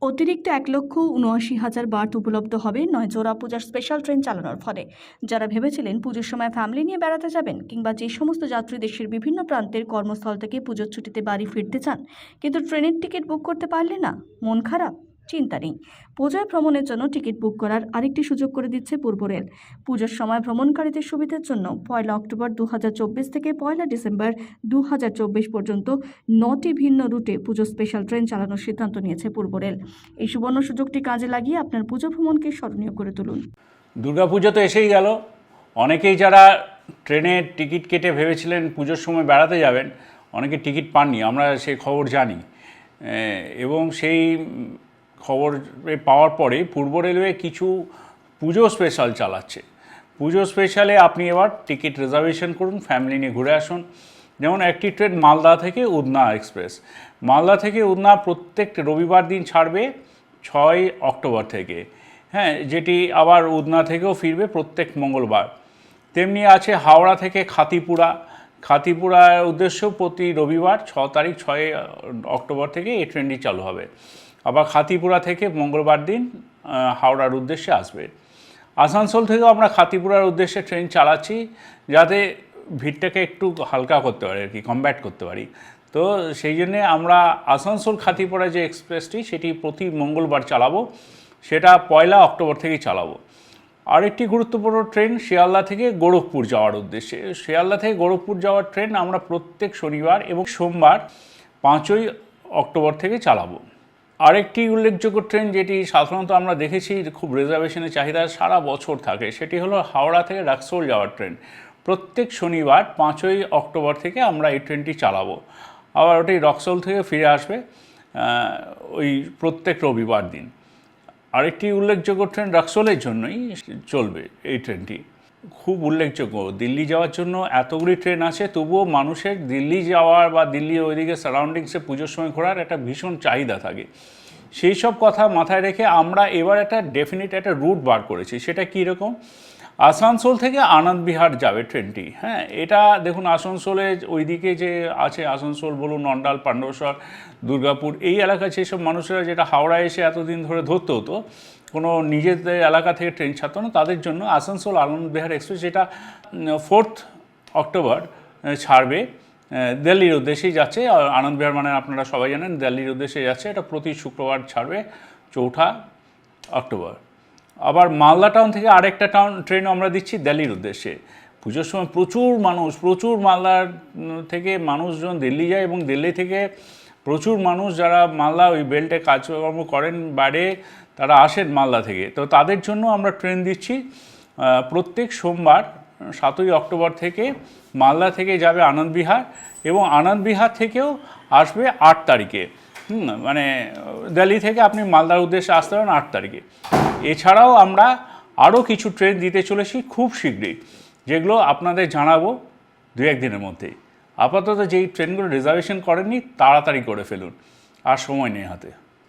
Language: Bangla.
অতিরিক্ত ১,৭৯,০০০ বার্থ উপলব্ধ হবে ৯ জোড়া পূজার স্পেশাল ট্রেন চালানোর ফলে। যারা ভেবেছিলেন পুজোর সময় ফ্যামিলি নিয়ে বেড়াতে যাবেন, কিংবা যে সমস্ত যাত্রী দেশের বিভিন্ন প্রান্তের কর্মস্থল থেকে পুজোর ছুটিতে বাড়ি ফিরতে চান কিন্তু ট্রেনের টিকিট বুক করতে পারলেন না, মন খারাপ? চিন্তা নেই। পুজোয় ভ্রমণের জন্য টিকিট বুক করার আরেকটি সুযোগ করে দিচ্ছে পূর্ব রেল। পুজোর সময় ভ্রমণকারীদের সুবিধার জন্য ১ অক্টোবর ২০২৪ থেকে ১ ডিসেম্বর ২০২৪ পর্যন্ত ৯টি ভিন্ন রুটে পুজো স্পেশাল ট্রেন চালানোর সিদ্ধান্ত নিয়েছে পূর্ব রেল। এই সুবর্ণ সুযোগটি কাজে লাগিয়ে আপনার পুজো ভ্রমণকে স্মরণীয় করে তুলুন। দুর্গাপুজো তো এসেই গেল। অনেকেই যারা ট্রেনের টিকিট কেটে ভেবেছিলেন পুজোর সময় বেড়াতে যাবেন, অনেকে টিকিট পাননি, আমরা সেই খবর জানি। এবং সেই খবর পাওয়ার পরে পূর্ব রেলওয়ে কিছু পুজো স্পেশাল চালাচ্ছে। পুজো স্পেশালে আপনি এবার টিকিট রিজার্ভেশন করুন, ফ্যামিলি নিয়ে ঘুরে আসুন। যেমন একটি ট্রেন মালদা থেকে উদনা এক্সপ্রেস, মালদা থেকে উদনা প্রত্যেক রবিবার দিন ছাড়বে ৬ অক্টোবর থেকে, হ্যাঁ, যেটি আবার উদনা থেকেও ফিরবে প্রত্যেক মঙ্গলবার। তেমনি আছে হাওড়া থেকে খাতিপুরার উদ্দেশ্য প্রতি রবিবার ৬ অক্টোবর থেকে এই ট্রেনটি চালু হবে। আবার খাতিপুরা থেকে মঙ্গলবার দিন হাওড়ার উদ্দেশ্যে আসবে। আসানসোল থেকেও আমরা খাতিপুরার উদ্দেশ্যে ট্রেন চালাচ্ছি, যাতে ভিড়টাকে একটু হালকা করতে পারি, আর কি কমব্যাট করতে পারি। তো সেই জন্যে আমরা আসানসোল খাতিপুরা যে এক্সপ্রেসটি সেটি প্রতি মঙ্গলবার চালাবো, সেটা ১ অক্টোবর থেকেই চালাবো। আরেকটি গুরুত্বপূর্ণ ট্রেন শিয়ালদা থেকে গোরখপুর যাওয়ার উদ্দেশ্যে, শিয়ালদা থেকে গোরখপুর যাওয়ার ট্রেন আমরা প্রত্যেক শনিবার এবং সোমবার ৫ অক্টোবর থেকে চালাবো। আরেকটি উল্লেখযোগ্য ট্রেন যেটি সাধারণত আমরা দেখেছি খুব রিজার্ভেশনের চাহিদা সারা বছর থাকে, সেটি হলো হাওড়া থেকে রাক্সোল যাওয়ার ট্রেন। প্রত্যেক শনিবার ৫ অক্টোবর থেকে আমরা এই ট্রেনটি চালাবো। আবার ওটি রক্সোল থেকে ফিরে আসবে ওই প্রত্যেক রবিবার দিন। আরেকটি উল্লেখযোগ্য ট্রেন রাক্সোলের জন্যই চলবে এই ট্রেনটি, খুব উল্লেখযোগ্য। দিল্লি যাওয়ার জন্য এতগুলি ট্রেন আছে, তবুও মানুষের দিল্লি যাওয়ার বা দিল্লি ওইদিকে সারাউন্ডিংসে পুজোর সময় ঘোরার একটা ভীষণ চাহিদা থাকে। সেই সব কথা মাথায় রেখে আমরা এবার একটা ডেফিনিট একটা রুট বার করেছি। সেটা কীরকম? আসানসোল থেকে আনন্দ বিহার যাবে ট্রেনটি। হ্যাঁ, এটা দেখুন আসানসোলে ওইদিকে যে আছে, আসানসোল বলুন, অন্ডাল, পাণ্ডবসর, দুর্গাপুর, এই এলাকায় যেসব মানুষেরা যেটা হাওড়ায় এসে এতদিন ধরে ধরতে হতো, কোনো নিজেদের এলাকা থেকে ট্রেন ছাড়তো না, তাদের জন্য আসানসোল আনন্দ বিহার এক্সপ্রেস, যেটা 4 অক্টোবর ছাড়বে, দিল্লির উদ্দেশ্যেই যাচ্ছে। আনন্দ বিহার মানে আপনারা সবাই জানেন দিল্লির উদ্দেশ্যে যাচ্ছে। এটা প্রতি শুক্রবার ছাড়বে ৪ অক্টোবর। আবার মালদা টাউন থেকে আরেকটা ট্রেন আমরা দিচ্ছি দিল্লির উদ্দেশ্যে। পুজোর সময় প্রচুর মালদার থেকে মানুষজন দিল্লি যায়, এবং দিল্লি থেকে প্রচুর মানুষ যারা মালদা ওই বেল্টে কাজকর্ম করেন বাইরে, তারা আসেন মালদা থেকে। তো তাদের জন্য আমরা ট্রেন দিচ্ছি প্রত্যেক সোমবার ৭ অক্টোবর থেকে। মালদা থেকে যাবে আনন্দ বিহার, এবং আনন্দ বিহার থেকেও আসবে ৮ তারিখে। মানে দিল্লি থেকে আপনি মালদার উদ্দেশ্যে আসতে পারেন ৮ তারিখে। এছাড়াও আমরা আরও কিছু ট্রেন দিতে চলেছি খুব শীঘ্রই, যেগুলো আপনাদের জানাবো ২-১ দিনের মধ্যেই। আপাতত যেই ট্রেনগুলো রিজার্ভেশন করেননি তাড়াতাড়ি করে ফেলুন, আর সময় নেই হাতে।